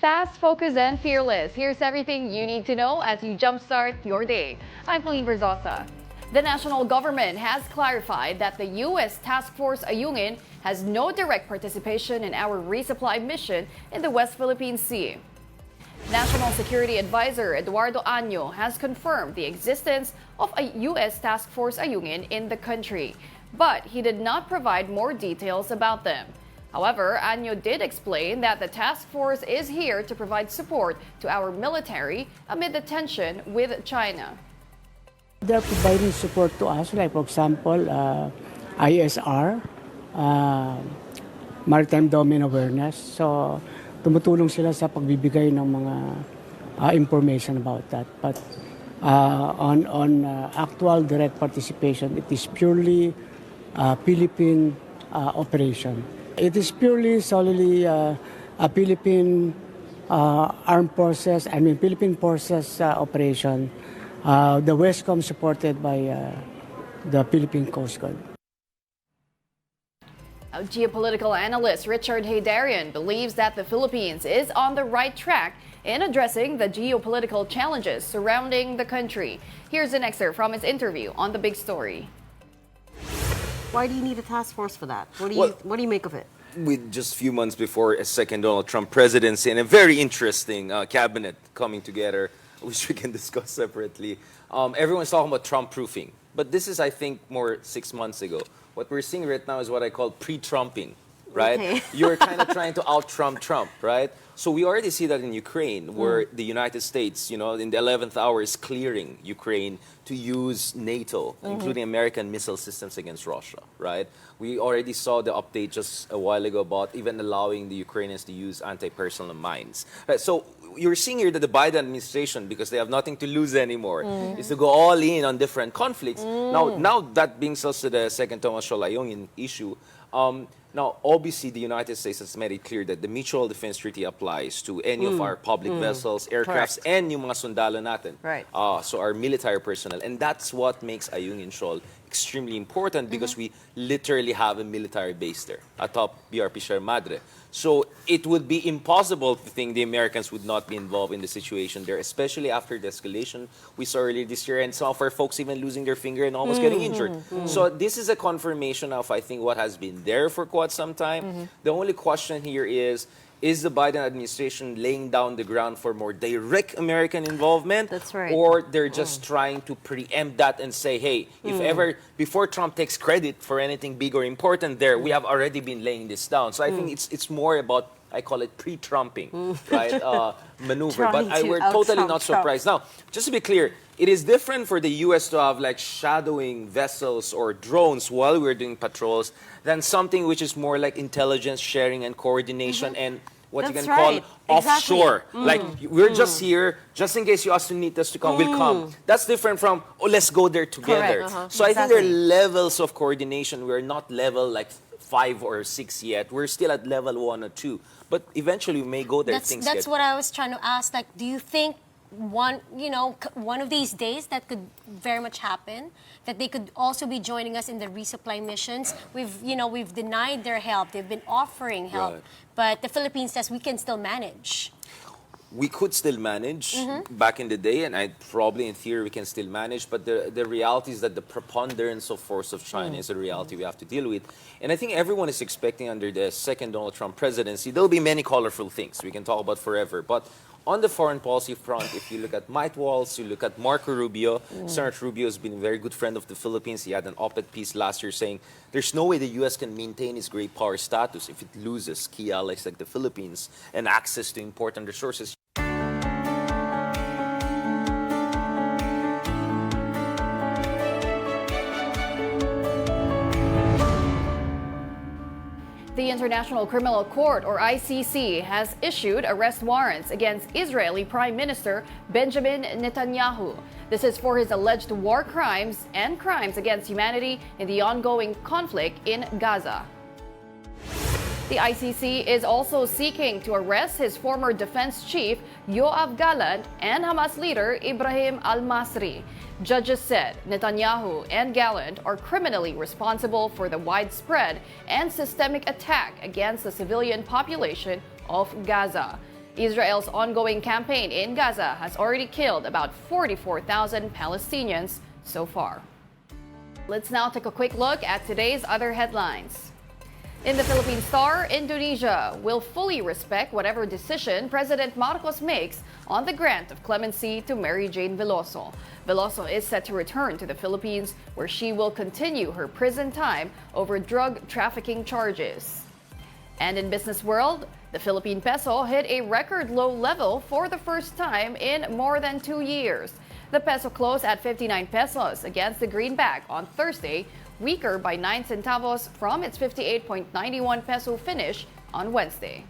Fast, focused, and fearless. Here's everything you need to know as you jumpstart your day. I'm Pauline Verzosa. The national government has clarified that the U.S. Task Force Ayungin has no direct participation in our resupply mission in the West Philippine Sea. National Security Advisor Eduardo Año has confirmed the existence of a U.S. Task Force Ayungin in the country, but he did not provide more details about them. However, Año did explain that the task force is here to provide support to our military amid the tension with China. They're providing support to us, like for example, ISR, Maritime Domain Awareness. So, tumutulong sila sa pagbibigay ng mga information about that. But on actual direct participation, it is purely Philippine operation. It is purely solely a Philippine armed forces, Philippine forces operation. The Westcom supported by the Philippine Coast Guard. Geopolitical analyst Richard Heydarian believes that the Philippines is on the right track in addressing the geopolitical challenges surrounding the country. Here's an excerpt from his interview on The Big Story. Why do you need a task force for that? What do you make of it? With just a few months before a second Donald Trump presidency and a very interesting cabinet coming together, which we can discuss separately. Everyone's talking about Trump-proofing. But this is, I think, more 6 months ago. What we're seeing right now is what I call pre-Trumping, right? Okay. You're kind of trying to out-Trump Trump, right? So we already see that in Ukraine, where the United States, in the 11th hour is clearing Ukraine to use NATO, including American missile systems against Russia, right? We already saw the update just a while ago about even allowing the Ukrainians to use anti-personnel mines. Right, so you're seeing here that the Biden administration, because they have nothing to lose anymore, is to go all in on different conflicts. Now that brings us to the second Thomas Ayungin issue. Now, obviously, the United States has made it clear that the Mutual Defense Treaty applies to any of our public vessels, aircrafts, and yung mga sundalo natin. Right. So our military personnel. And that's what makes Ayungin Shoal extremely important because we literally have a military base there atop BRP Sierra Madre. So it would be impossible to think the Americans would not be involved in the situation there, especially after the escalation we saw earlier this year and some of our folks even losing their finger and almost getting injured. So this is a confirmation of, I think, what has been there for quite some time. The only question here is the Biden administration laying down the ground for more direct American involvement? That's right. Or they're just trying to preempt that and say, hey, if ever, before Trump takes credit for anything big or important there, we have already been laying this down. So I think it's more about, I call it pre-Trumping, right? Maneuver. But we're totally not surprised. Now, just to be clear, it is different for the U.S. to have like shadowing vessels or drones while we're doing patrols than something which is more like intelligence sharing and coordination and what you can call offshore. Like, we're just here, just in case you ask to need us to come, we'll come. That's different from, let's go there together. So I think there are levels of coordination. We're not level like 5 or 6 yet. We're still at level 1 or 2. But eventually we may go there. That's what I was trying to ask. Like, do you think one of these days that could very much happen, that they could also be joining us in the resupply missions? We've denied their help. They've been offering help, but the Philippines says we can still manage. We could still manage back in the day, and probably in theory we can still manage, but the reality is that the preponderance of force of China is a reality we have to deal with. And I think everyone is expecting under the second Donald Trump presidency, there'll be many colorful things we can talk about forever. But on the foreign policy front, if you look at Mike Waltz, you look at Marco Rubio, Senator Rubio has been a very good friend of the Philippines. He had an op-ed piece last year saying there's no way the U.S. can maintain its great power status if it loses key allies like the Philippines and access to important resources. The International Criminal Court, or ICC, has issued arrest warrants against Israeli Prime Minister Benjamin Netanyahu. This is for his alleged war crimes and crimes against humanity in the ongoing conflict in Gaza. The ICC is also seeking to arrest his former defense chief, Yoav Gallant, and Hamas leader, Ibrahim al-Masri. Judges said Netanyahu and Gallant are criminally responsible for the widespread and systemic attack against the civilian population of Gaza. Israel's ongoing campaign in Gaza has already killed about 44,000 Palestinians so far. Let's now take a quick look at today's other headlines. In the Philippine Star, Indonesia will fully respect whatever decision President Marcos makes on the grant of clemency to Mary Jane Veloso. Veloso is set to return to the Philippines, where she will continue her prison time over drug trafficking charges. And in business world, the Philippine peso hit a record low level for the first time in more than 2 years. The peso closed at 59 pesos against the greenback on Thursday, weaker by 9 centavos from its 58.91 peso finish on Wednesday.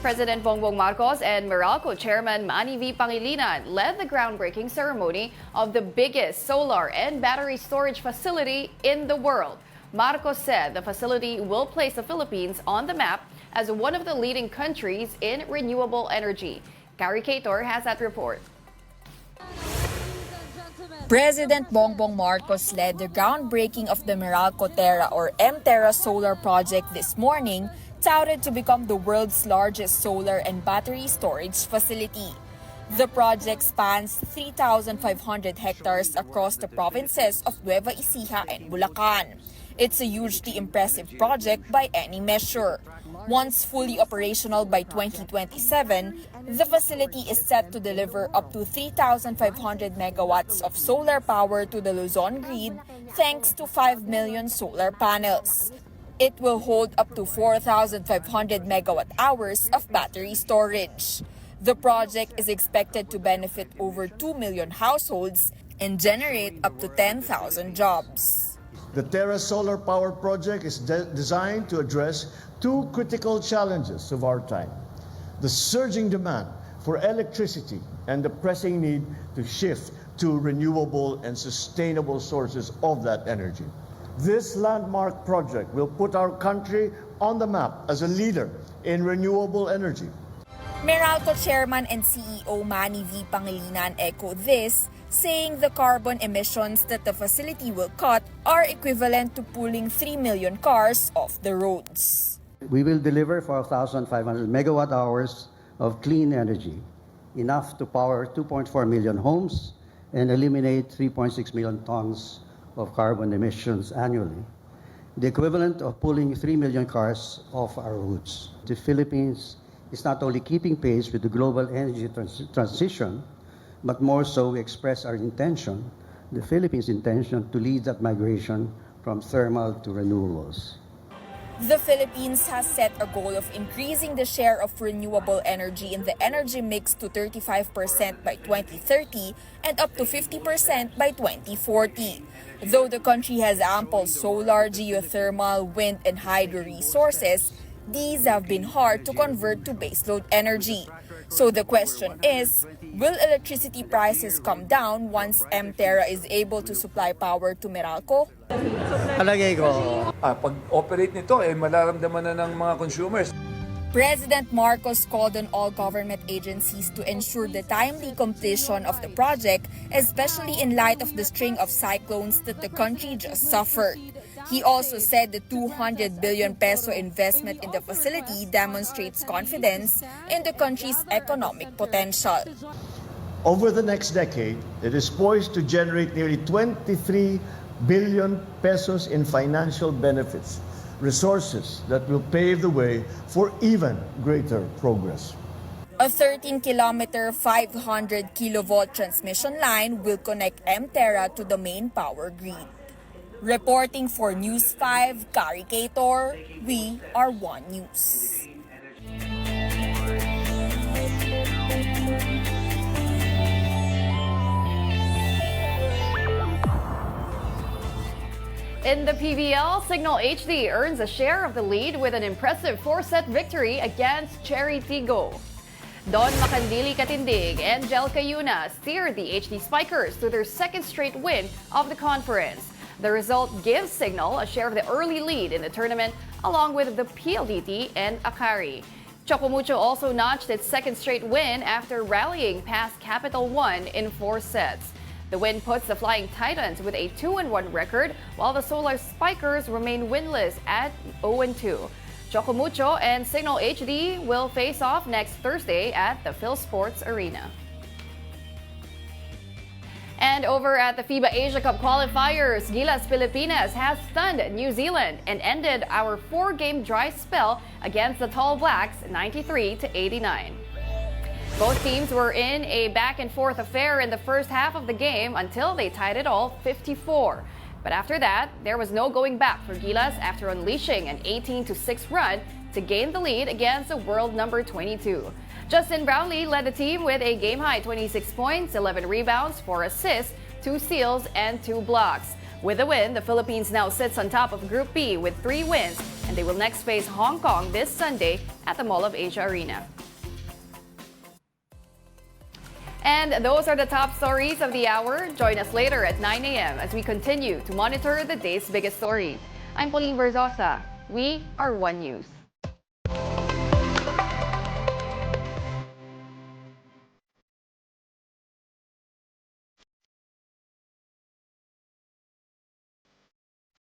President Bongbong Marcos and Meralco Chairman Manny V. Pangilinan led the groundbreaking ceremony of the biggest solar and battery storage facility in the world. Marcos said the facility will place the Philippines on the map as one of the leading countries in renewable energy. Gary Cator has that report. President Bongbong Marcos led the groundbreaking of the Meralco Terra or Mtera solar project this morning, touted to become the world's largest solar and battery storage facility. The project spans 3,500 hectares across the provinces of Nueva Ecija and Bulacan. It's a hugely impressive project by any measure. Once fully operational by 2027, the facility is set to deliver up to 3,500 megawatts of solar power to the Luzon grid thanks to 5 million solar panels. It will hold up to 4,500 megawatt hours of battery storage. The project is expected to benefit over 2 million households and generate up to 10,000 jobs. The Terra Solar Power Project is designed to address two critical challenges of our time: the surging demand for electricity and the pressing need to shift to renewable and sustainable sources of that energy. This landmark project will put our country on the map as a leader in renewable energy. Meralco Chairman and CEO Manny V. Pangilinan echoed this, saying the carbon emissions that the facility will cut are equivalent to pulling 3 million cars off the roads. We will deliver 4,500 megawatt hours of clean energy, enough to power 2.4 million homes and eliminate 3.6 million tons of carbon emissions annually, the equivalent of pulling 3 million cars off our roads. The Philippines is not only keeping pace with the global energy transition, but more so we express our intention, the Philippines' intention, to lead that migration from thermal to renewables. The Philippines has set a goal of increasing the share of renewable energy in the energy mix to 35% by 2030 and up to 50% by 2040. Though the country has ample solar, geothermal, wind, and hydro resources, these have been hard to convert to baseload energy. So the question is, will electricity prices come down once Mtera is able to supply power to Meralco? Palagay ko, pag-operate nito, malaramdaman na ng mga consumers. President Marcos called on all government agencies to ensure the timely completion of the project, especially in light of the string of cyclones that the country just suffered. He also said the 200 billion peso investment in the facility demonstrates confidence in the country's economic potential. Over the next decade, it is poised to generate nearly 23 billion pesos in financial benefits, resources that will pave the way for even greater progress. A 13-kilometer, 500 kilovolt transmission line will connect Mtera to the main power grid. Reporting for News 5, Gary Cator, we are One News. In the PBL, Signal HD earns a share of the lead with an impressive 4-set victory against Cherry Tigo. Don Macandili Katindig and Jelka Yuna steered the HD Spikers to their second straight win of the conference. The result gives Signal a share of the early lead in the tournament, along with the PLDT and Akari. Chocomucho also notched its second straight win after rallying past Capital One in 4 sets. The win puts the Flying Titans with a 2-1 record, while the Solar Spikers remain winless at 0-2. Chocumucho and Signal HD will face off next Thursday at the PhilSports Arena. And over at the FIBA Asia Cup Qualifiers, Gilas Pilipinas has stunned New Zealand and ended our 4-game dry spell against the Tall Blacks 93-89. Both teams were in a back-and-forth affair in the first half of the game until they tied it all 54. But after that, there was no going back for Gilas after unleashing an 18-6 run to gain the lead against the world number 22. Justin Brownlee led the team with a game-high 26 points, 11 rebounds, 4 assists, 2 steals, and 2 blocks. With the win, the Philippines now sits on top of Group B with 3 wins, and they will next face Hong Kong this Sunday at the Mall of Asia Arena. And those are the top stories of the hour. Join us later at 9 a.m. as we continue to monitor the day's biggest stories. I'm Pauline Verzosa. We are One News.